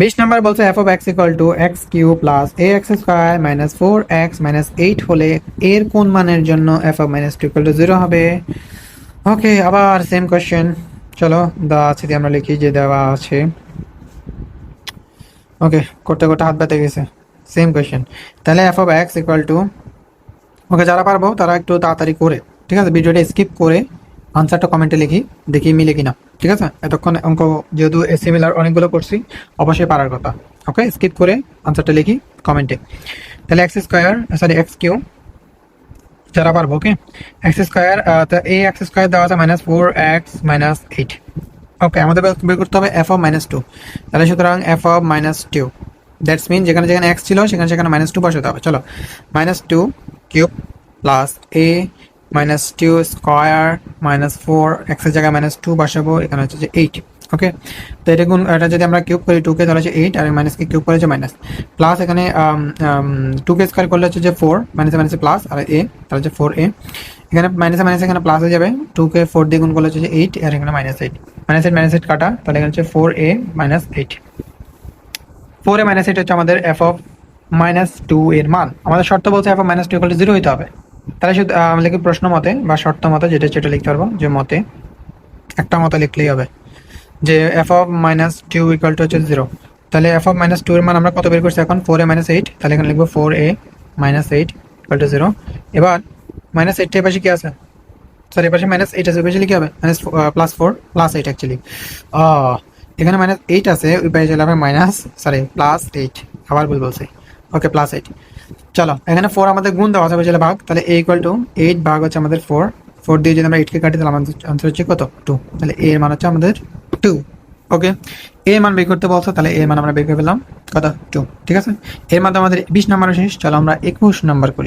20 number বলছে F of X equal to X cube plus A X square minus 4x minus 8 হলে এর কোন মানের জন্য F of minus 2 equal to 0 হবে। ওকে, আবার সেম কোয়েশ্চেন। চলো দেওয়া আছে দিয়ে আমরা লিখি যে দেওয়া আছে। ওকে, করতে করতে হাত ব্যথা গেছে। Same question. তাহলে F of X equal to, okay যারা পারবো তারা একটু তাড়াতাড়ি করে, ঠিক আছে, ভিডিওটা স্কিপ করে আনসারটা কমেন্টে লিখি, দেখি মিলে কিনা। ঠিক আছে, এতক্ষণ অঙ্ক যেহেতু সিমিলার অনেকগুলো করছি, অবশ্যই পারার কথা। ওকে, স্কিপ করে আনসারটা লিখি কমেন্টে। তাহলে X square, sorry X cube, যারা পারবো। ওকে, এক্স স্কোয়ার, এই এক্স স্কোয়ার দেওয়া আছে -4x-8। ওকে, আমাদের বের করতে হবে এফ অফ -2। তাহলে সুতরাং এফ অফ -2, দ্যাটস মিন যেখানে যেখানে এক্স ছিল সেখানে সেখানে -2 বসাতে হবে। চলো, -2 কিউব প্লাস এ -2 স্কোয়ার -4, এক্সের জায়গায় -2 বসাবো, এখানে হচ্ছে যে 8। ওকে, তো এটা এটা যদি আমরা কিউব করি 2কে, তাহলে হচ্ছে 8, আর মাইনাসকে কিউব করে হচ্ছে মাইনাস, প্লাস এখানে 2কে স্কোয়ার করলে হচ্ছে যে 4, মাইনাসে মাইনাসে প্লাস, আর এ তাহলে হচ্ছে 4a, এখানে মাইনাসে মাইনাসে এখানে প্লাস হয়ে যাবে, 2কে 4 দিয়ে গুণ করলে হচ্ছে যে 8, আর এখানে -8, -8 কাটা, তাহলে এখানে হচ্ছে 4a -8। 4a -8 হচ্ছে আমাদের এফ অফ -2 এর মান। আমাদের শর্ত বলছে এফ অফ -2 ইকুয়াল টু 0 হইতে হবে। তাহলে শুধু লিখি প্রশ্ন মতে বা শর্ত মতে, যেটা সেটা লিখতে পারবো, যে মতে একটা মতে লিখলেই হবে যে এফ অফ -2 ইকুয়াল টু হচ্ছে 0। তাহলে এফ অফ -2 এর মান আমরা কত বের করছি এখন, 4a -8। তাহলে এখানে লিখবো 4a -8 ইকুয়াল টু 0। এবার -8 এর পাশে কি আছে, সরি এপাশে -8 আছে, ওই পাশে কি হবে, +4 +8 অ্যাকচুয়ালি। এখানে -8 আছে, ওই পাশে চলে যাবে +8, আবার ভুল বলছি। ওকে, +8। চলো, এখানে 4 আমাদের গুণ দেওয়া আছে, চলে ভাগ, তাহলে a ইকুয়াল টু 8 ভাগ হচ্ছে আমাদের 4 দিয়ে যদি আমরা 8কে কাটি, তাহলে আমাদের আনসার হচ্ছে কত, 2। তাহলে a এর মান হচ্ছে আমাদের 2। ওকে, a এর মান বের করতে বলছো, তাহলে a এর মান আমরা বের করে পেলাম কত, 2। ঠিক আছে, এর মাধ্যমে আমাদের 20 নাম্বার শেষ। চলো আমরা 21 নাম্বার করি।